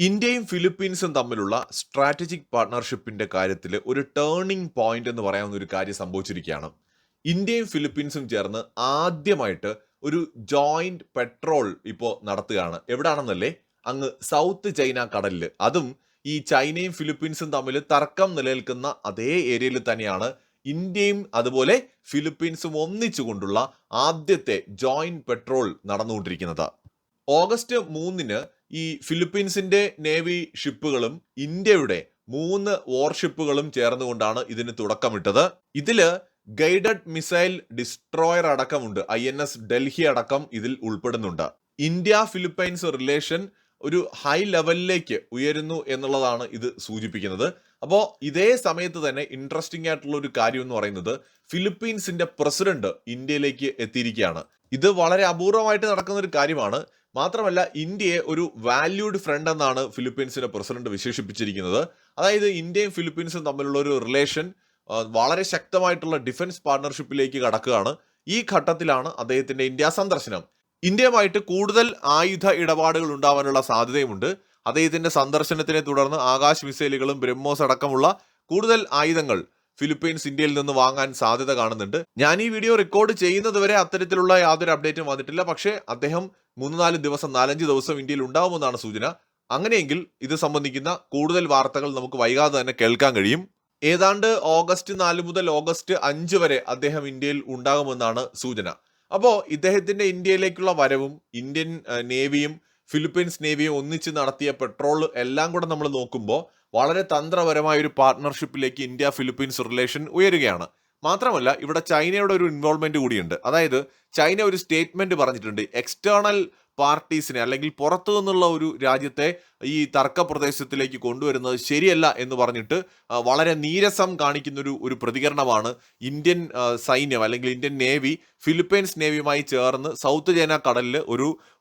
ഇന്ത്യയും ഫിലിപ്പീൻസും തമ്മിലുള്ള സ്ട്രാറ്റജിക് പാർട്ണർഷിപ്പിന്റെ കാര്യത്തിൽ ഒരു ടേണിംഗ് പോയിന്റ് എന്ന് പറയാവുന്ന ഒരു കാര്യം സംഭവിച്ചിരിക്കുകയാണ്. ഇന്ത്യയും ഫിലിപ്പീൻസും ചേർന്ന് ആദ്യമായിട്ട് ഒരു ജോയിന്റ് പെട്രോൾ ഇപ്പോൾ നടത്തുകയാണ്. എവിടാണെന്നല്ലേ? അങ്ങ് സൗത്ത് ചൈന കടലിൽ. അതും ഈ ചൈനയും ഫിലിപ്പീൻസും തമ്മിൽ തർക്കം നിലനിൽക്കുന്ന അതേ ഏരിയയിൽ തന്നെയാണ് ഇന്ത്യയും അതുപോലെ ഫിലിപ്പീൻസും ഒന്നിച്ചുകൊണ്ടുള്ള ആദ്യത്തെ ജോയിന്റ് പെട്രോൾ നടന്നുകൊണ്ടിരിക്കുന്നത്. ഓഗസ്റ്റ് 3-ന് ഈ ഫിലിപ്പീൻസിന്റെ നേവി ഷിപ്പുകളും ഇന്ത്യയുടെ 3 വാർഷിപ്പുകളും ചേർന്നുകൊണ്ടാണ് ഇതിന് തുടക്കമിട്ടത്. ഇതില് ഗൈഡഡ് മിസൈൽ ഡിസ്ട്രോയർ അടക്കമുണ്ട്. INS ഡൽഹി അടക്കം ഇതിൽ ഉൾപ്പെടുന്നുണ്ട്. ഇന്ത്യ ഫിലിപ്പൈൻസ് റിലേഷൻ ഒരു ഹൈ ലെവലിലേക്ക് ഉയരുന്നു എന്നുള്ളതാണ് ഇത് സൂചിപ്പിക്കുന്നത്. അപ്പോൾ ഇതേ സമയത്ത് തന്നെ ഇൻട്രസ്റ്റിംഗ് ആയിട്ടുള്ള ഒരു കാര്യം എന്ന് പറയുന്നത് ഫിലിപ്പീൻസിന്റെ പ്രസിഡന്റ് ഇന്ത്യയിലേക്ക് എത്തിയിരിക്കുകയാണ്. ഇത് വളരെ അപൂർവമായിട്ട് നടക്കുന്ന ഒരു കാര്യമാണ്. മാത്രമല്ല, ഇന്ത്യയെ ഒരു വാല്യൂഡ് ഫ്രണ്ട് എന്നാണ് ഫിലിപ്പീൻസിന്റെ പ്രസിഡന്റ് വിശേഷിപ്പിച്ചിരിക്കുന്നത്. അതായത് ഇന്ത്യയും ഫിലിപ്പീൻസും തമ്മിലുള്ള ഒരു റിലേഷൻ വളരെ ശക്തമായിട്ടുള്ള ഡിഫൻസ് പാർട്ണർഷിപ്പിലേക്ക് കടക്കുകയാണ്. ഈ ഘട്ടത്തിലാണ് അദ്ദേഹത്തിന്റെ ഇന്ത്യ സന്ദർശനം. ഇന്ത്യയുമായിട്ട് കൂടുതൽ ആയുധ ഇടപാടുകൾ ഉണ്ടാവാനുള്ള സാധ്യതയുമുണ്ട്. അദ്ദേഹത്തിന്റെ സന്ദർശനത്തിനെ തുടർന്ന് ആകാശ് മിസൈലുകളും ബ്രഹ്മോസ് അടക്കമുള്ള കൂടുതൽ ആയുധങ്ങൾ ഫിലിപ്പീൻസ് ഇന്ത്യയിൽ നിന്ന് വാങ്ങാൻ സാധ്യത കാണുന്നുണ്ട്. ഞാൻ ഈ വീഡിയോ റെക്കോർഡ് ചെയ്യുന്നത് വരെ അത്തരത്തിലുള്ള യാതൊരു അപ്ഡേറ്റും വന്നിട്ടില്ല. പക്ഷേ അദ്ദേഹം 4 ദിവസം ഇന്ത്യയിൽ ഉണ്ടാവുമെന്നാണ് സൂചന. അങ്ങനെയെങ്കിൽ ഇത് സംബന്ധിക്കുന്ന കൂടുതൽ വാർത്തകൾ നമുക്ക് വൈകാതെ തന്നെ കേൾക്കാൻ കഴിയും. ഏതാണ്ട് ഓഗസ്റ്റ് 4 മുതൽ ഓഗസ്റ്റ് 5 വരെ അദ്ദേഹം ഇന്ത്യയിൽ ഉണ്ടാകുമെന്നാണ് സൂചന. അപ്പോൾ ഇദ്ദേഹത്തിന്റെ ഇന്ത്യയിലേക്കുള്ള വരവും ഇന്ത്യൻ നേവിയും ഫിലിപ്പീൻസ് നേവിയും ഒന്നിച്ച് നടത്തിയ പെട്രോൾ എല്ലാം കൂടെ നമ്മൾ നോക്കുമ്പോൾ വളരെ തന്ത്രപരമായ ഒരു പാർട്ണർഷിപ്പിലേക്ക് ഇന്ത്യ ഫിലിപ്പീൻസ് റിലേഷൻ ഉയരുകയാണ്. മാത്രമല്ല, ഇവിടെ ചൈനയുടെ ഒരു ഇൻവോൾവ്മെന്റ് കൂടിയുണ്ട്. അതായത് ചൈന ഒരു സ്റ്റേറ്റ്മെന്റ് പറഞ്ഞിട്ടുണ്ട്, എക്സ്റ്റേണൽ പാർട്ടീസിനെ അല്ലെങ്കിൽ പുറത്തു നിന്നുള്ള ഒരു രാജ്യത്തെ ഈ തർക്ക പ്രദേശത്തിലേക്ക് കൊണ്ടുവരുന്നത് ശരിയല്ല എന്ന് പറഞ്ഞിട്ട് വളരെ നീരസം കാണിക്കുന്ന ഒരു പ്രതികരണമാണ് ഇന്ത്യൻ സൈന്യം അല്ലെങ്കിൽ ഇന്ത്യൻ നേവി ഫിലിപ്പൈൻസ് നേവിയുമായി ചേർന്ന് സൗത്ത് ചൈന കടലിൽ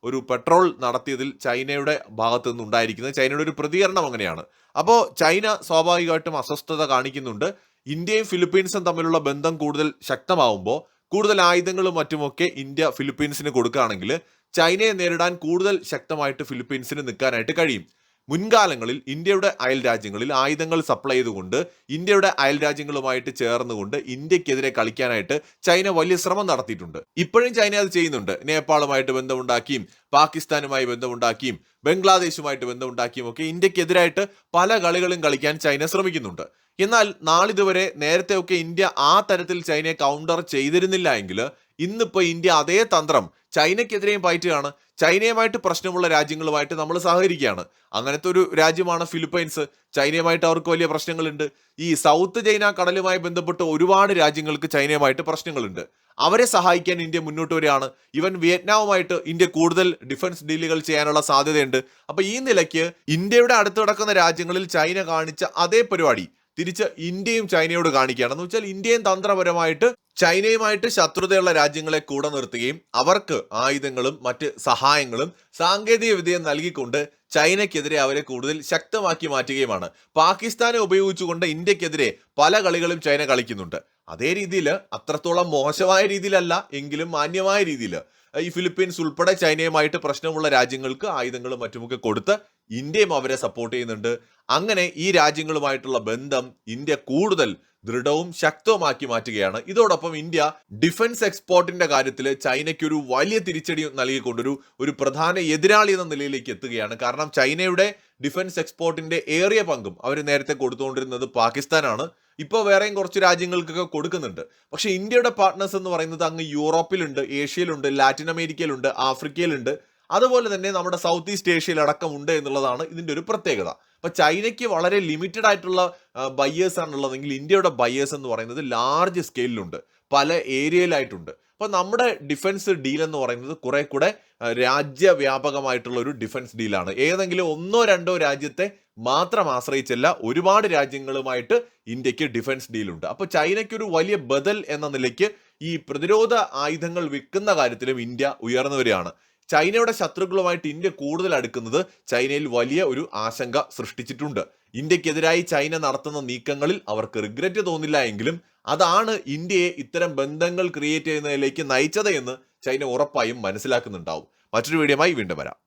ഒരു പെട്രോൾ നടത്തിയതിൽ ചൈനയുടെ ഭാഗത്തു നിന്നുണ്ടായിരിക്കുന്നത്. ചൈനയുടെ ഒരു പ്രതികരണം അങ്ങനെയാണ്. അപ്പോൾ ചൈന സ്വാഭാവികമായിട്ടും അസ്വസ്ഥത കാണിക്കുന്നുണ്ട്. ഇന്ത്യയും ഫിലിപ്പീൻസും തമ്മിലുള്ള ബന്ധം കൂടുതൽ ശക്തമാവുമ്പോൾ കൂടുതൽ ആയുധങ്ങളും മറ്റുമൊക്കെ ഇന്ത്യ ഫിലിപ്പീൻസിന് കൊടുക്കുകയാണെങ്കിൽ ചൈനയെ നേരിടാൻ കൂടുതൽ ശക്തമായിട്ട് ഫിലിപ്പീൻസിന് നിൽക്കാനായിട്ട് കഴിയും. മുൻകാലങ്ങളിൽ ഇന്ത്യയുടെ അയൽ രാജ്യങ്ങളിൽ ആയുധങ്ങൾ സപ്ലൈ ചെയ്തുകൊണ്ട് ഇന്ത്യയുടെ അയൽ രാജ്യങ്ങളുമായിട്ട് ചേർന്നുകൊണ്ട് ഇന്ത്യക്കെതിരെ കളിക്കാനായിട്ട് ചൈന വലിയ ശ്രമം നടത്തിയിട്ടുണ്ട്. ഇപ്പോഴും ചൈന അത് ചെയ്യുന്നുണ്ട്. നേപ്പാളുമായിട്ട് ബന്ധമുണ്ടാക്കിയും പാകിസ്ഥാനുമായി ബന്ധമുണ്ടാക്കിയും ബംഗ്ലാദേശുമായിട്ട് ബന്ധമുണ്ടാക്കിയും ഒക്കെ ഇന്ത്യക്കെതിരായിട്ട് പല കളികളും കളിക്കാൻ ചൈന ശ്രമിക്കുന്നുണ്ട്. എന്നാൽ നാളിതുവരെ നേരത്തെയൊക്കെ ഇന്ത്യ ആ തരത്തിൽ ചൈനയെ കൗണ്ടർ ചെയ്തിരുന്നില്ല എങ്കിൽ ഇന്നിപ്പോൾ ഇന്ത്യ അതേ തന്ത്രം ചൈനയ്ക്കെതിരെയും പയറ്റുകയാണ്. ചൈനയുമായിട്ട് പ്രശ്നമുള്ള രാജ്യങ്ങളുമായിട്ട് നമ്മൾ സഹകരിക്കുകയാണ്. അങ്ങനത്തെ ഒരു രാജ്യമാണ് ഫിലിപ്പൈൻസ്. ചൈനയുമായിട്ട് അവർക്ക് വലിയ പ്രശ്നങ്ങളുണ്ട്. ഈ സൗത്ത് ചൈന കടലുമായി ബന്ധപ്പെട്ട് ഒരുപാട് രാജ്യങ്ങൾക്ക് ചൈനയുമായിട്ട് പ്രശ്നങ്ങളുണ്ട്. അവരെ സഹായിക്കാൻ ഇന്ത്യ മുന്നോട്ട് വരികയാണ്. ഈവൻ വിയറ്റ്നാമുമായിട്ട് ഇന്ത്യ കൂടുതൽ ഡിഫൻസ് ഡീലുകൾ ചെയ്യാനുള്ള സാധ്യതയുണ്ട്. അപ്പൊ ഈ നിലയ്ക്ക് ഇന്ത്യയുടെ അടുത്ത് കിടക്കുന്ന രാജ്യങ്ങളിൽ ചൈന കാണിച്ച അതേ പരിപാടി തിരിച്ച് ഇന്ത്യയും ചൈനയോട് കാണിക്കുകയാണെന്ന് വെച്ചാൽ ഇന്ത്യയും തന്ത്രപരമായിട്ട് ചൈനയുമായിട്ട് ശത്രുതയുള്ള രാജ്യങ്ങളെ കൂടെ നിർത്തുകയും അവർക്ക് ആയുധങ്ങളും മറ്റ് സഹായങ്ങളും സാങ്കേതിക വിദ്യയും നൽകിക്കൊണ്ട് ചൈനയ്ക്കെതിരെ അവരെ കൂടുതൽ ശക്തമാക്കി മാറ്റുകയുമാണ്. പാകിസ്ഥാനെ ഉപയോഗിച്ചുകൊണ്ട് ഇന്ത്യക്കെതിരെ പല കളികളും ചൈന കളിക്കുന്നുണ്ട്. അതേ രീതിയിൽ അത്രത്തോളം മോശമായ രീതിയിലല്ല എങ്കിലും മാന്യമായ രീതിയിൽ ഈ ഫിലിപ്പീൻസ് ഉൾപ്പെടെ ചൈനയുമായിട്ട് പ്രശ്നമുള്ള രാജ്യങ്ങൾക്ക് ആയുധങ്ങളും മറ്റുമൊക്കെ കൊടുത്ത് ഇന്ത്യയും അവരെ സപ്പോർട്ട് ചെയ്യുന്നുണ്ട്. അങ്ങനെ ഈ രാജ്യങ്ങളുമായിട്ടുള്ള ബന്ധം ഇന്ത്യ കൂടുതൽ ദൃഢവും ശക്തവുമാക്കി മാറ്റുകയാണ്. ഇതോടൊപ്പം ഇന്ത്യ ഡിഫൻസ് എക്സ്പോർട്ടിന്റെ കാര്യത്തിൽ ചൈനയ്ക്ക് ഒരു വലിയ തിരിച്ചടി നൽകിക്കൊണ്ടൊരു പ്രധാന എതിരാളി എന്ന നിലയിലേക്ക് എത്തുകയാണ്. കാരണം ചൈനയുടെ ഡിഫൻസ് എക്സ്പോർട്ടിന്റെ ഏറിയ പങ്കും അവർ നേരത്തെ കൊടുത്തുകൊണ്ടിരുന്നത് പാകിസ്ഥാനാണ്. ഇപ്പോൾ വേറെയും കുറച്ച് രാജ്യങ്ങൾക്കൊക്കെ കൊടുക്കുന്നുണ്ട്. പക്ഷെ ഇന്ത്യയുടെ പാർട്ട്നേഴ്സ് എന്ന് പറയുന്നത് അങ്ങ് യൂറോപ്പിലുണ്ട്, ഏഷ്യയിലുണ്ട്, ലാറ്റിൻ അമേരിക്കയിലുണ്ട്, ആഫ്രിക്കയിലുണ്ട്, അതുപോലെ തന്നെ നമ്മുടെ സൗത്ത് ഈസ്റ്റ് ഏഷ്യയിൽ അടക്കം ഉണ്ട് എന്നുള്ളതാണ് ഇതിന്റെ ഒരു പ്രത്യേകത. അപ്പൊ ചൈനയ്ക്ക് വളരെ ലിമിറ്റഡ് ആയിട്ടുള്ള ബയേഴ്സ് ആണുള്ളതെങ്കിൽ ഇന്ത്യയുടെ ബയേഴ്സ് എന്ന് പറയുന്നത് ലാർജ് സ്കെയിലുണ്ട്, പല ഏരിയയിലായിട്ടുണ്ട്. അപ്പൊ നമ്മുടെ ഡിഫൻസ് ഡീൽ എന്ന് പറയുന്നത് കുറെ കൂടെ രാജ്യവ്യാപകമായിട്ടുള്ള ഒരു ഡിഫൻസ് ഡീലാണ്. ഏതെങ്കിലും 1-2 രാജ്യത്തെ മാത്രം ആശ്രയിച്ചല്ല, ഒരുപാട് രാജ്യങ്ങളുമായിട്ട് ഇന്ത്യക്ക് ഡിഫൻസ് ഡീലുണ്ട്. അപ്പൊ ചൈനയ്ക്ക് ഒരു വലിയ ബദൽ എന്ന നിലയ്ക്ക് ഈ പ്രതിരോധ ആയുധങ്ങൾ വിൽക്കുന്ന കാര്യത്തിലും ഇന്ത്യ ഉയർന്നു വരികയാണ്. ചൈനയുടെ ശത്രുക്കളുമായിട്ട് ഇന്ത്യ കൂടുതൽ അടുക്കുന്നത് ചൈനയിൽ വലിയ ഒരു ആശങ്ക സൃഷ്ടിച്ചിട്ടുണ്ട്. ഇന്ത്യക്കെതിരായി ചൈന നടത്തുന്ന നീക്കങ്ങളിൽ അവർക്ക് റിഗ്രറ്റ് തോന്നില്ല എങ്കിലും അതാണ് ഇന്ത്യയെ ഇത്തരം ബന്ധങ്ങൾ ക്രിയേറ്റ് ചെയ്യുന്നതിലേക്ക് നയിച്ചത് എന്ന് ചൈന ഉറപ്പായും മനസ്സിലാക്കുന്നുണ്ടാവും. മറ്റൊരു വീഡിയോയുമായി വീണ്ടും വരാം.